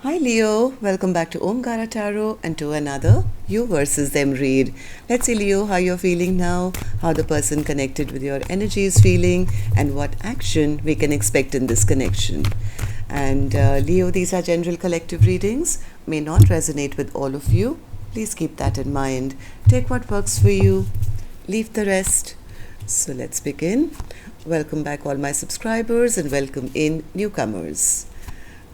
Hi Leo, welcome back to Omkaratarot and to another you versus them read. Let's see Leo how you're feeling now, how the person connected with your energy is feeling, and what action we can expect in this connection. And Leo, these are general collective readings, may not resonate with all of you. Please keep that in mind. Take what works for you, leave the rest. So let's begin. Welcome back all my subscribers and welcome in newcomers.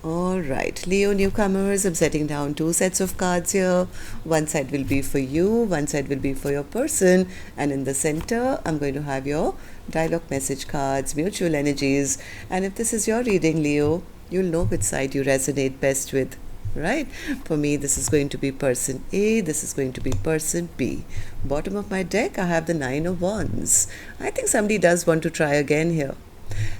Alright, Leo newcomers, I'm setting down two sets of cards here. One side will be for you, one side will be for your person, and in the center I'm going to have your dialogue message cards, mutual energies, and if this is your reading, Leo, you'll know which side you resonate best with, right? For me, this is going to be person A, this is going to be person B. Bottom of my deck, I have the Nine of Wands. I think somebody does want to try again here.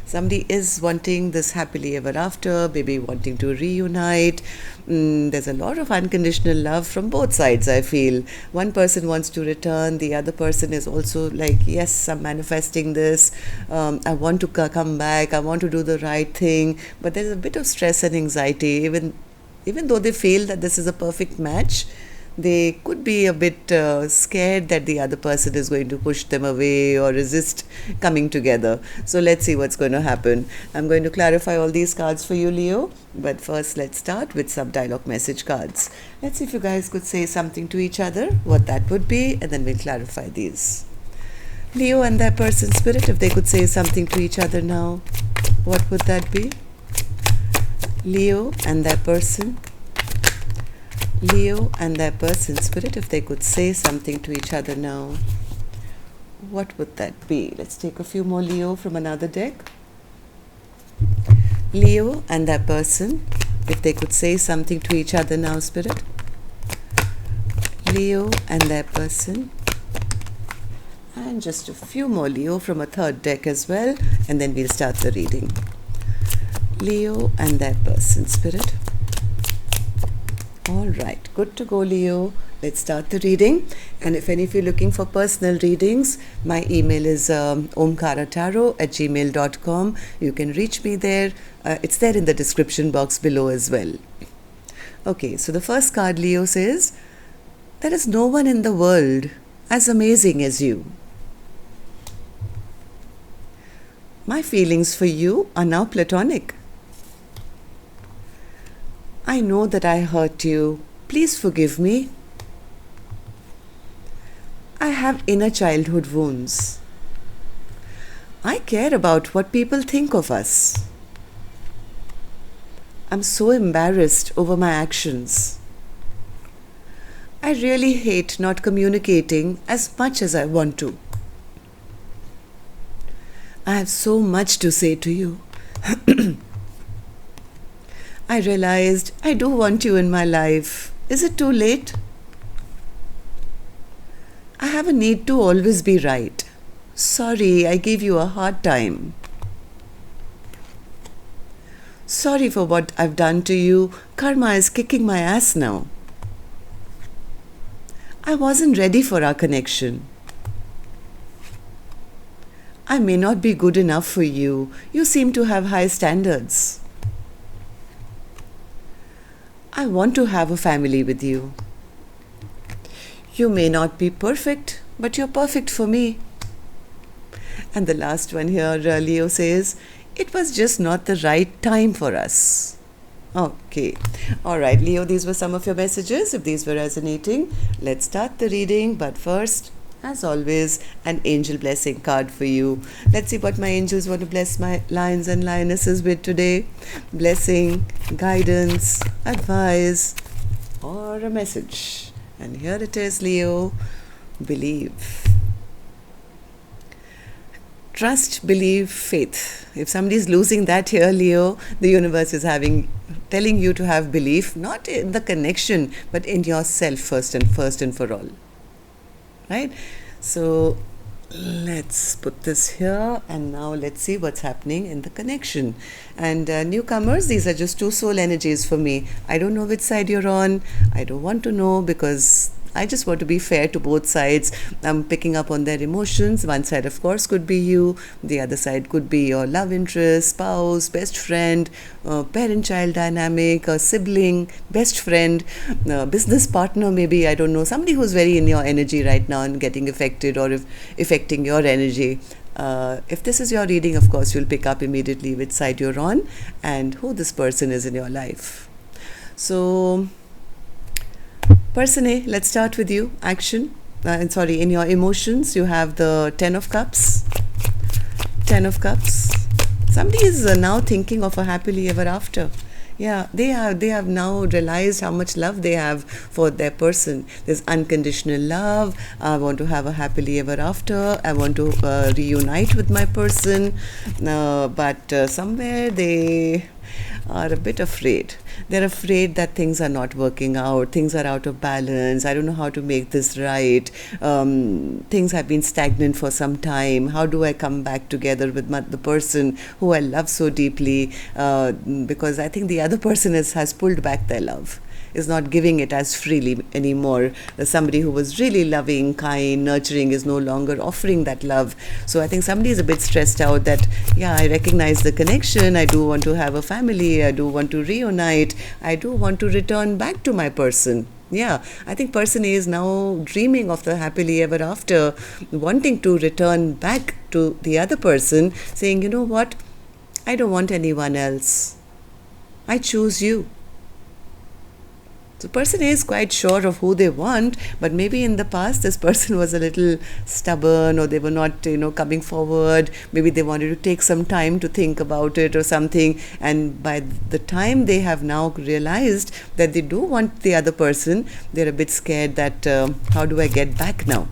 Somebody is wanting this happily ever after, maybe wanting to reunite. There's a lot of unconditional love from both sides, I feel. One person wants to return, the other person is also like, yes, I'm manifesting this. I want to come back, I want to do the right thing. But there's a bit of stress and anxiety, even though they feel that this is a perfect match. They could be a bit scared that the other person is going to push them away or resist coming together. So let's see what's going to happen. I'm going to clarify all these cards for you, Leo. But first, let's start with some dialogue message cards. Let's see if you guys could say something to each other, what that would be, and then we'll clarify these. Leo and their person spirit, if they could say something to each other now, what would that be? Leo and their person. Leo and their person spirit, if they could say something to each other now, what would that be? Let's take a few more Leo from another deck. Leo and their person, if they could say something to each other now, spirit. Leo and their person. And just a few more Leo from a third deck as well, and then we'll start the reading. Leo and their person spirit. Alright, good to go, Leo. Let's start the reading. And if any of you are looking for personal readings, my email is omkaratarot@gmail.com. You can reach me there. It's there in the description box below as well. Okay, so the first card, Leo, says, there is no one in the world as amazing as you. My feelings for you are now platonic. I know that I hurt you. Please forgive me. I have inner childhood wounds. I care about what people think of us. I'm so embarrassed over my actions. I really hate not communicating as much as I want to. I have so much to say to you. I realized I do want you in my life. Is it too late? I have a need to always be right. Sorry, I gave you a hard time. Sorry for what I've done to you. Karma is kicking my ass now. I wasn't ready for our connection. I may not be good enough for you. You seem to have high standards. I want to have a family with you. You may not be perfect, but you're perfect for me. And the last one here, Leo says, it was just not the right time for us. Okay. Alright, Leo, these were some of your messages. If these were resonating, let's start the reading. But first, as always, an angel blessing card for you. Let's see what my angels want to bless my lions and lionesses with today. Blessing, guidance, advice, or a message. And here it is, Leo. Believe. Trust, believe, faith. If somebody is losing that here, Leo, the universe is telling you to have belief, not in the connection, but in yourself first and for all. Right? So let's put this here, and now let's see what's happening in the connection. And newcomers, these are just two soul energies for me. I don't know which side you're on. I don't want to know, because I just want to be fair to both sides. I'm picking up on their emotions. One side, of course, could be you. The other side could be your love interest, spouse, best friend, parent-child dynamic, a sibling, best friend, business partner maybe, I don't know. Somebody who's very in your energy right now and getting affected, or if affecting your energy. If this is your reading, of course, you'll pick up immediately which side you're on and who this person is in your life. So, person A, let's start with you. Action. In your emotions, you have the Ten of Cups. Ten of Cups. Somebody is now thinking of a happily ever after. Yeah, they have now realized how much love they have for their person. There's unconditional love. I want to have a happily ever after. I want to reunite with my person. But somewhere they are a bit afraid. They're afraid that things are not working out. Things are out of balance. I don't know how to make this right. Things have been stagnant for some time. How do I come back together with the person who I love so deeply? Because I think the other person has pulled back their love, is not giving it as freely anymore. Somebody who was really loving, kind, nurturing is no longer offering that love. So I think somebody is a bit stressed out that, yeah, I recognize the connection. I do want to have a family. I do want to reunite. I do want to return back to my person. Yeah, I think person A is now dreaming of the happily ever after, wanting to return back to the other person, saying, you know what, I don't want anyone else. I choose you. So person A is quite sure of who they want, but maybe in the past this person was a little stubborn, or they were not, coming forward. Maybe they wanted to take some time to think about it or something. And by the time they have now realized that they do want the other person, they're a bit scared that how do I get back now?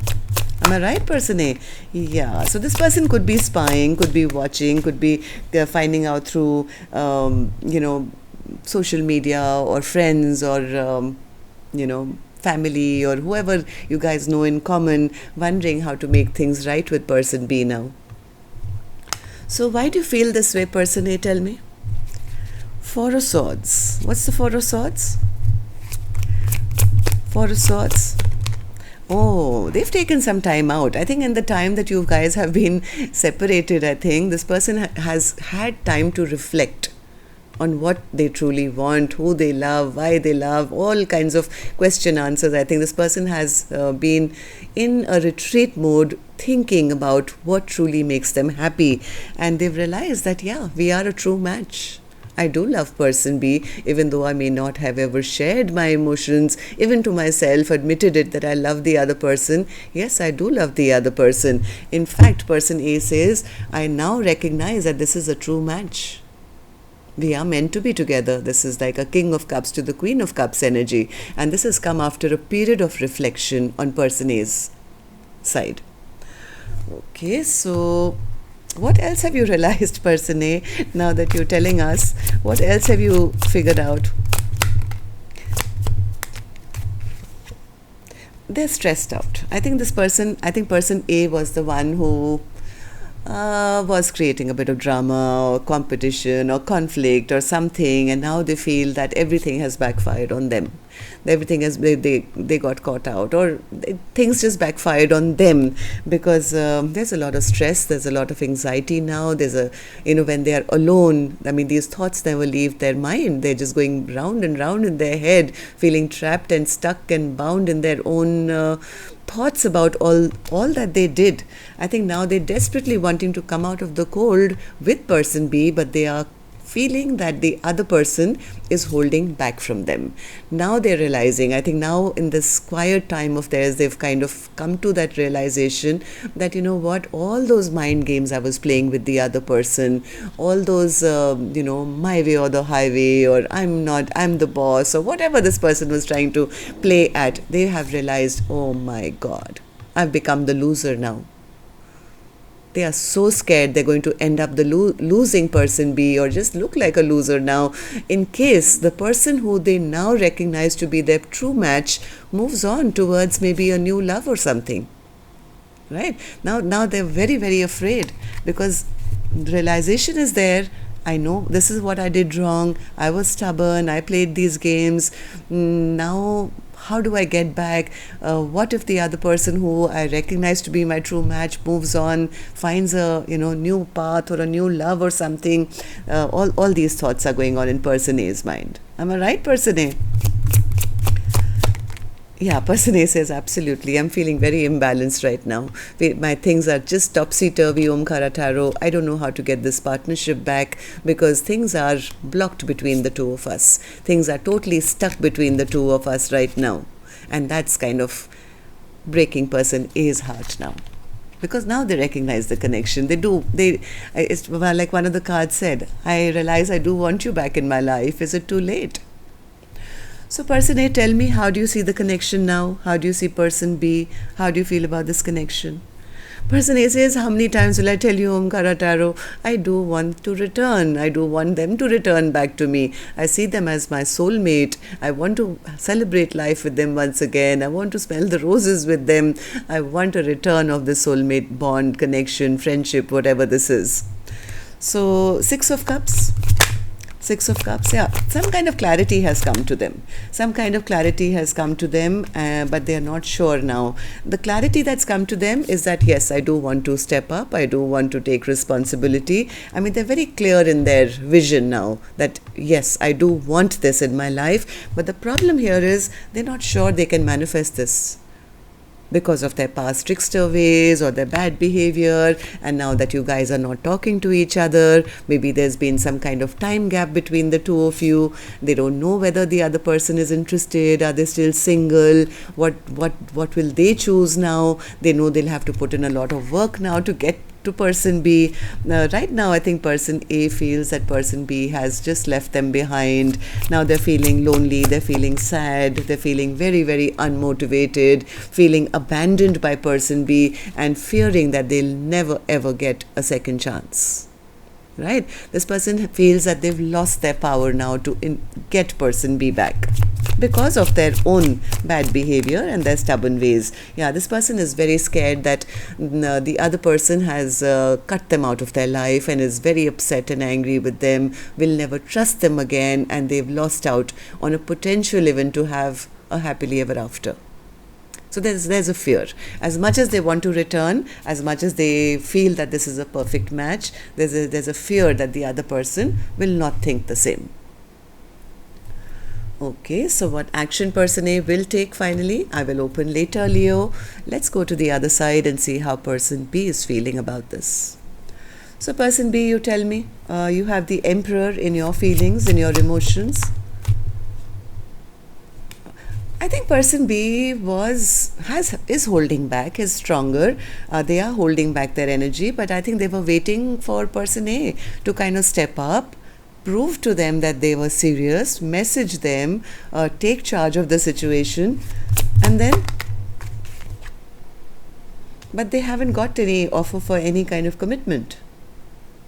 Am I right, person A? Yeah. So this person could be spying, could be watching, could be finding out through, social media or friends or, family or whoever you guys know in common, wondering how to make things right with person B now. So why do you feel this way, person A? Tell me. Four of Swords. What's the Four of Swords? Four of Swords. Oh, they've taken some time out. I think in the time that you guys have been separated, I think this person has had time to reflect on what they truly want, who they love, why they love, all kinds of question answers. I think this person has been in a retreat mode, thinking about what truly makes them happy. And they've realized that, yeah, we are a true match. I do love person B, even though I may not have ever shared my emotions, even to myself, admitted it that I love the other person. Yes, I do love the other person. In fact, person A says, I now recognize that this is a true match. We are meant to be together. This is like a King of Cups to the Queen of Cups energy. And this has come after a period of reflection on person A's side. Okay, so what else have you realized, person A, now that you're telling us? What else have you figured out? They're stressed out. I think person A was the one who was creating a bit of drama or competition or conflict or something, and now they feel that everything has backfired on them. Everything has, they got caught out, or things just backfired on them because there's a lot of stress, there's a lot of anxiety now. There's when they are alone, I mean, these thoughts never leave their mind. They're just going round and round in their head, feeling trapped and stuck and bound in their own thoughts about all that they did. I think now they're desperately wanting to come out of the cold with person B, but they are feeling that the other person is holding back from them. Now they're realizing, I think now in this quiet time of theirs, they've kind of come to that realization that, you know what, all those mind games I was playing with the other person, all those, my way or the highway, or I'm the boss, or whatever this person was trying to play at, they have realized, oh my God, I've become the loser now. They are so scared they're going to end up the losing person B, or just look like a loser now, in case the person who they now recognize to be their true match moves on towards maybe a new love or something. Right? Now they're very, very afraid because realization is there. I know this is what I did wrong. I was stubborn. I played these games. Now, how do I get back? What if the other person who I recognize to be my true match moves on, finds a new path or a new love or something? All these thoughts are going on in person A's mind. Am I right, person A? Yeah, person A says absolutely. I'm feeling very imbalanced right now. My things are just topsy-turvy, Omkaratarot. I don't know how to get this partnership back because things are blocked between the two of us. Things are totally stuck between the two of us right now. And that's kind of breaking person A's heart now. Because now they recognize the connection. It's like one of the cards said, I realize I do want you back in my life. Is it too late? So person A, tell me, how do you see the connection now? How do you see person B? How do you feel about this connection? Person A says, how many times will I tell you, Omkaratarot? I do want to return. I do want them to return back to me. I see them as my soulmate. I want to celebrate life with them once again. I want to smell the roses with them. I want a return of the soulmate bond, connection, friendship, whatever this is. So, Six of Cups. Six of Cups, yeah. Some kind of clarity has come to them. Some kind of clarity has come to them, but they are not sure now. The clarity that's come to them is that, yes, I do want to step up. I do want to take responsibility. I mean, they're very clear in their vision now that, yes, I do want this in my life. But the problem here is they're not sure they can manifest this, because of their past trickster ways or their bad behavior, and now that you guys are not talking to each other, maybe there's been some kind of time gap between the two of you. They don't know whether the other person is interested. Are they still single? What will they choose now? They know they'll have to put in a lot of work now to get to person B. Right now, I think person A feels that person B has just left them behind. Now they're feeling lonely, they're feeling sad, they're feeling very, very unmotivated, feeling abandoned by person B, and fearing that they'll never ever get a second chance. Right? This person feels that they've lost their power now to get person B back, because of their own bad behavior and their stubborn ways. Yeah, this person is very scared that the other person has cut them out of their life and is very upset and angry with them, will never trust them again, and they've lost out on a potential even to have a happily ever after. So there's a fear. As much as they want to return, as much as they feel that this is a perfect match, there's a fear that the other person will not think the same. Okay, so what action person A will take finally, I will open later, Leo. Let's go to the other side and see how person B is feeling about this. So person B, you tell me, you have the Emperor in your feelings, in your emotions. I think person B is holding back, is stronger. They are holding back their energy, but I think they were waiting for person A to kind of step up, prove to them that they were serious, message them, take charge of the situation, and then, but they haven't got any offer for any kind of commitment.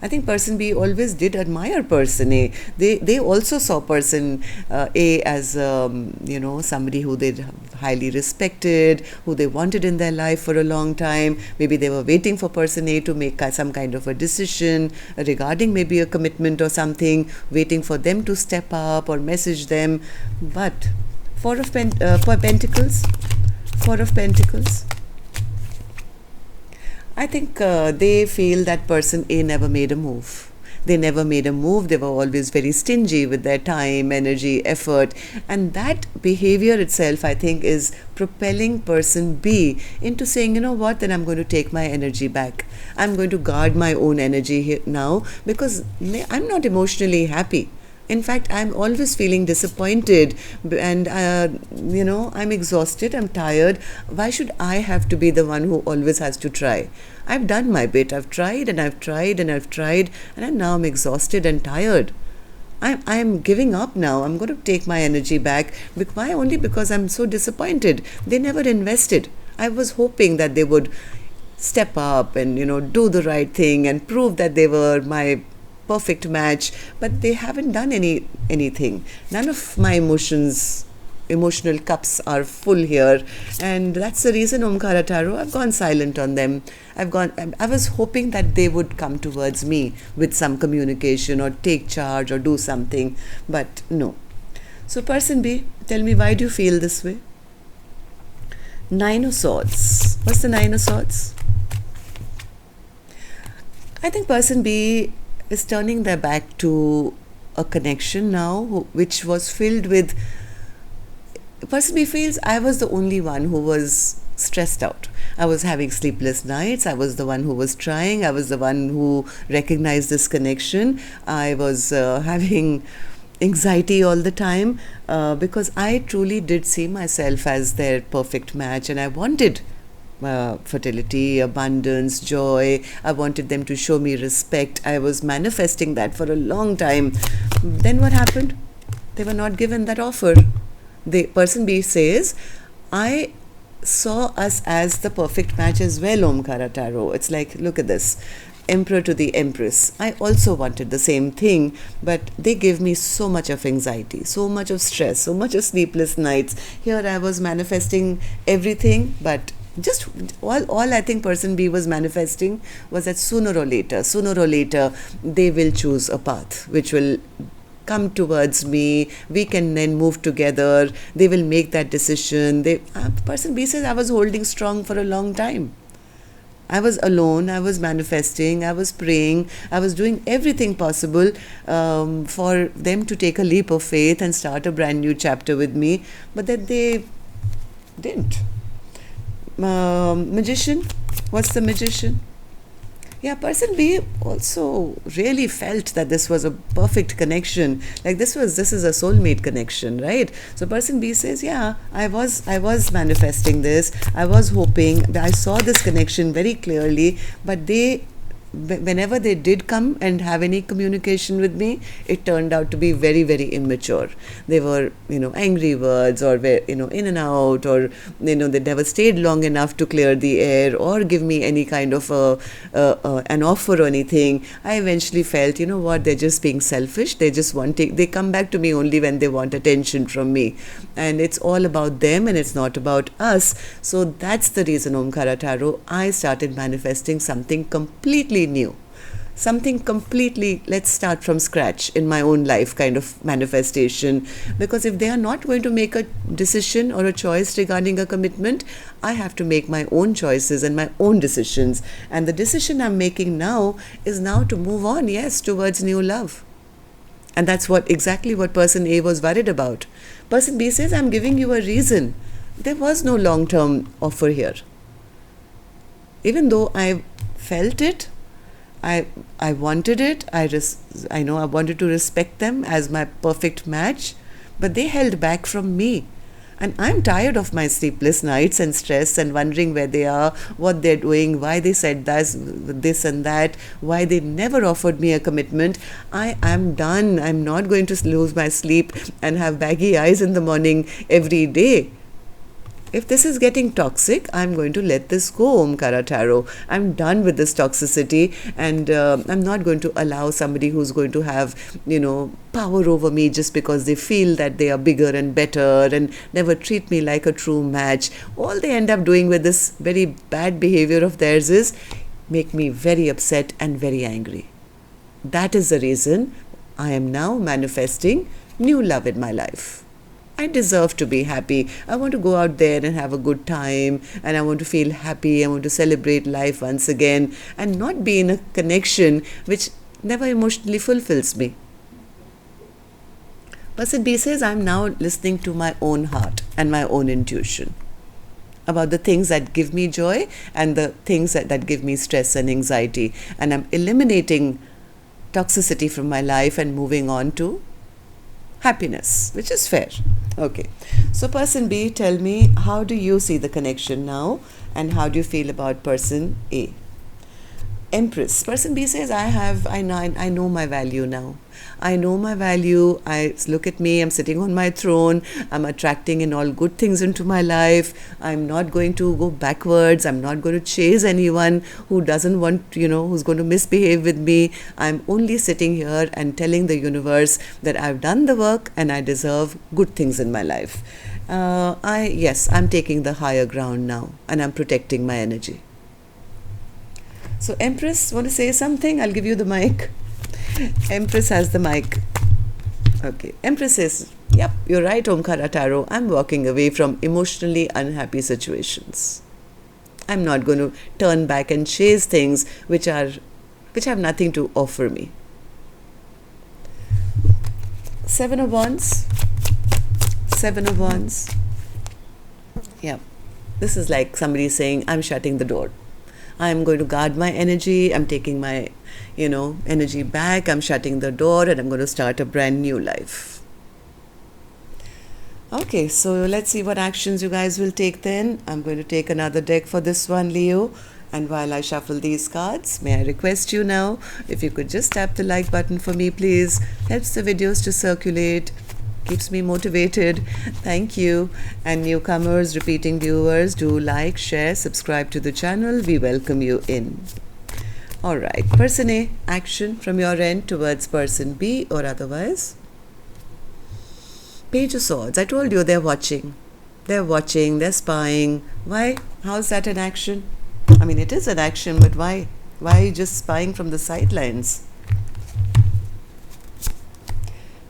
I think person B always did admire person A. They also saw person A as somebody who they highly respected, who they wanted in their life for a long time. Maybe they were waiting for person A to make some kind of a decision regarding maybe a commitment or something, waiting for them to step up or message them. But Four of Pentacles. I think they feel that person A never made a move. They never made a move. They were always very stingy with their time, energy, effort. And that behavior itself, I think, is propelling person B into saying, you know what, then I'm going to take my energy back. I'm going to guard my own energy here now, because I'm not emotionally happy. In fact, I'm always feeling disappointed and, I'm exhausted, I'm tired. Why should I have to be the one who always has to try? I've done my bit. I've tried and I've tried and I've tried, and now I'm exhausted and tired. I'm giving up now. I'm going to take my energy back. Why? Only because I'm so disappointed. They never invested. I was hoping that they would step up and, do the right thing and prove that they were my perfect match, but they haven't done anything. None of my emotional cups are full here, and that's the reason, Omkaratarot, I've gone silent on them. I was hoping that they would come towards me with some communication or take charge or do something, but no. So person B, tell me, why do you feel this way? Nine of Swords. What's the Nine of Swords? I think person B is turning their back to a connection now which was filled with. Person B feels I was the only one who was stressed out. I was having sleepless nights. I was the one who was trying. I was the one who recognized this connection. I was having anxiety all the time because I truly did see myself as their perfect match, and I wanted fertility, abundance, joy. I wanted them to show me respect. I was manifesting that for a long time. Then what happened? They were not given that offer. The person B says, I saw us as the perfect match as well, Omkaratarot. It's like, look at this. Emperor to the Empress. I also wanted the same thing, but they gave me so much of anxiety, so much of stress, so much of sleepless nights. Here I was manifesting everything, but just all I think person B was manifesting was that sooner or later, they will choose a path which will come towards me. We can then move together. They will make that decision. Person B says, I was holding strong for a long time. I was alone, I was manifesting, I was praying, I was doing everything possible for them to take a leap of faith and start a brand new chapter with me, but that they didn't. Magician, what's the Magician? Yeah, person B also really felt that this was a perfect connection. Like this is a soulmate connection, right? So person B says, yeah, I was manifesting this. I was hoping. I saw this connection very clearly, but whenever they did come and have any communication with me, it turned out to be very, very immature. They were, angry words, or were, in and out, or, they never stayed long enough to clear the air or give me any kind of an offer or anything. I eventually felt, what, they're just being selfish. They come back to me only when they want attention from me. And it's all about them and it's not about us. So that's the reason, Omkaratarot, I started manifesting something completely new, something completely, let's start from scratch in my own life kind of manifestation. Because if they are not going to make a decision or a choice regarding a commitment, I have to make my own choices and my own decisions. And the decision I'm making now is now to move on, yes, towards new love. And that's exactly what person A was worried about. Person B says, I'm giving you a reason. There was no long-term offer here. Even though I felt it, I wanted it. I wanted to respect them as my perfect match, but they held back from me. And I'm tired of my sleepless nights and stress and wondering where they are, what they're doing, why they said this and that, why they never offered me a commitment. I am done. I'm not going to lose my sleep and have baggy eyes in the morning every day. If this is getting toxic, I'm going to let this go, Omkaratarot. I'm done with this toxicity, and I'm not going to allow somebody who's going to have, power over me just because they feel that they are bigger and better and never treat me like a true match. All they end up doing with this very bad behavior of theirs is make me very upset and very angry. That is the reason I am now manifesting new love in my life. I deserve to be happy. I want to go out there and have a good time, and I want to feel happy. I want to celebrate life once again and not be in a connection which never emotionally fulfills me. Person B says, I'm now listening to my own heart and my own intuition about the things that give me joy and the things that give me stress and anxiety. And I'm eliminating toxicity from my life and moving on to happiness, which is fair. Okay. So person B, tell me, how do you see the connection now and how do you feel about person A? Empress. Person B says, I know my value now. I know my value. Look at me. I'm sitting on my throne. I'm attracting in all good things into my life. I'm not going to go backwards. I'm not going to chase anyone who doesn't want, who's going to misbehave with me. I'm only sitting here and telling the universe that I've done the work and I deserve good things in my life. I'm taking the higher ground now and I'm protecting my energy. So Empress, want to say something? I'll give you the mic. Empress has the mic. Okay. Empress says, Yep, you're right, Omkaratarot. I'm walking away from emotionally unhappy situations. I'm not going to turn back and chase things which have nothing to offer me. Seven of Wands. Seven of Wands. Yeah. This is like somebody saying, I'm shutting the door. I'm going to guard my energy. I'm taking my, energy back. I'm shutting the door and I'm going to start a brand new life. Okay, so let's see what actions you guys will take then. I'm going to take another deck for this one, Leo. And while I shuffle these cards, may I request you now, if you could just tap the like button for me, please. Helps the videos to circulate, keeps me motivated. Thank you. And newcomers, repeating viewers, do like, share, subscribe to the channel. We welcome you in. Alright, person A, action from your end towards person B or otherwise. Page of Swords. I told you they're watching. They're watching, they're spying. Why? How's that an action? I mean, it is an action, but why? Why are you just spying from the sidelines?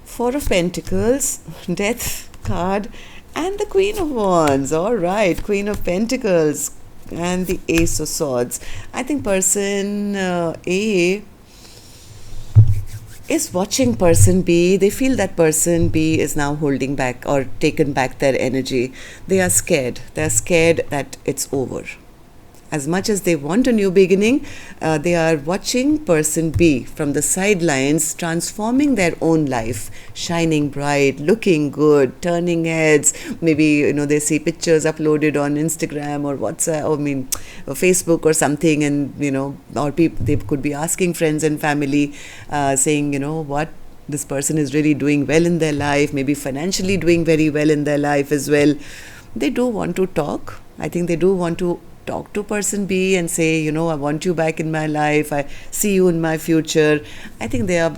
Four of Pentacles, Death card, and the Queen of Wands. All right, Queen of Pentacles and the Ace of Swords. I think person A is watching person B. They feel that person B is now holding back or taken back their energy. They are scared. They are scared that it's over. As much as they want a new beginning, they are watching person B from the sidelines, transforming their own life, shining bright, looking good, turning heads. Maybe, they see pictures uploaded on Instagram or WhatsApp, or Facebook or something, and, or people, they could be asking friends and family, saying, what, this person is really doing well in their life, maybe financially doing very well in their life as well. They do want to talk. I think they do want to talk to person B and say, I want you back in my life, I see you in my future. I think they're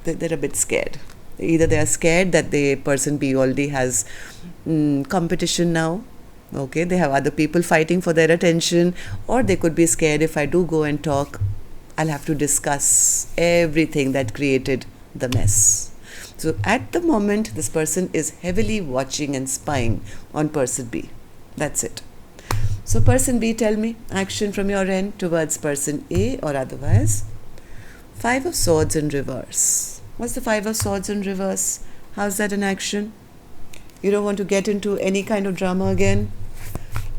a bit scared. Either they are scared that the person B already has competition now. Okay, they have other people fighting for their attention, or they could be scared, if I do go and talk, I'll have to discuss everything that created the mess. So at the moment, this person is heavily watching and spying on person B. That's it. So person B, tell me, action from your end towards person A or otherwise. Five of Swords in reverse. What's the Five of Swords in reverse? How's that an action? You don't want to get into any kind of drama again?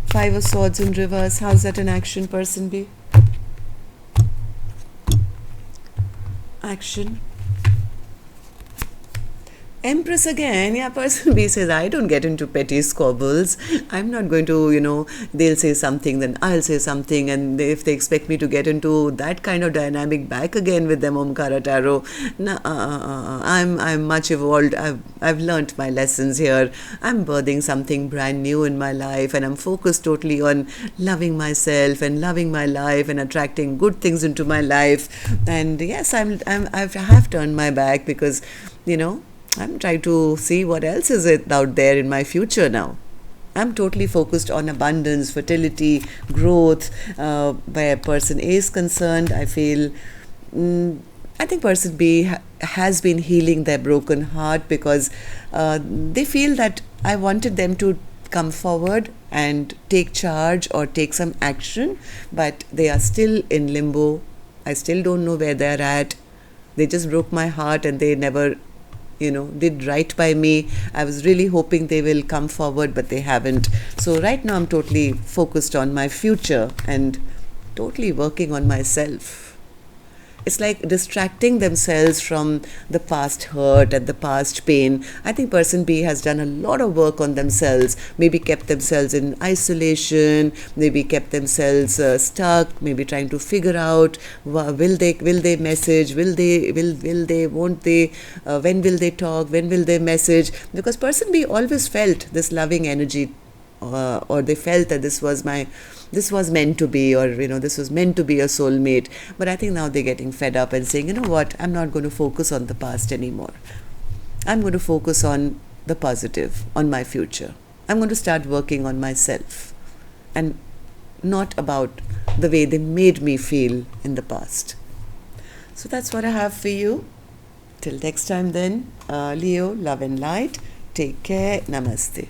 Five of Swords in reverse. How's that an action, person B? Action. Empress again. Yeah, person B says, I don't get into petty squabbles. I'm not going to, they'll say something, then I'll say something. And if they expect me to get into that kind of dynamic back again with them, Omkaratarot, I'm much evolved. I've learnt my lessons here. I'm birthing something brand new in my life, and I'm focused totally on loving myself and loving my life and attracting good things into my life. And yes, I have turned my back because, I'm trying to see what else is it out there in my future now. I'm totally focused on abundance, fertility, growth. Where person A is concerned, I feel, I think person B has been healing their broken heart because they feel that I wanted them to come forward and take charge or take some action, but they are still in limbo. I still don't know where they're at. They just broke my heart and they never did right by me. I was really hoping they will come forward, but they haven't. So right now I'm totally focused on my future and totally working on myself. It's like distracting themselves from the past hurt and the past pain. I think person B has done a lot of work on themselves, maybe kept themselves in isolation, maybe kept themselves stuck, maybe trying to figure out, will they message, will they, won't they, when will they talk, when will they message? Because person B always felt this loving energy, or they felt that this was meant to be, or this was meant to be a soulmate. But I think now they're getting fed up and saying, what, I'm not going to focus on the past anymore. I'm going to focus on the positive, on my future. I'm going to start working on myself and not about the way they made me feel in the past. So that's what I have for you. Till next time then, Leo, love and light. Take care. Namaste.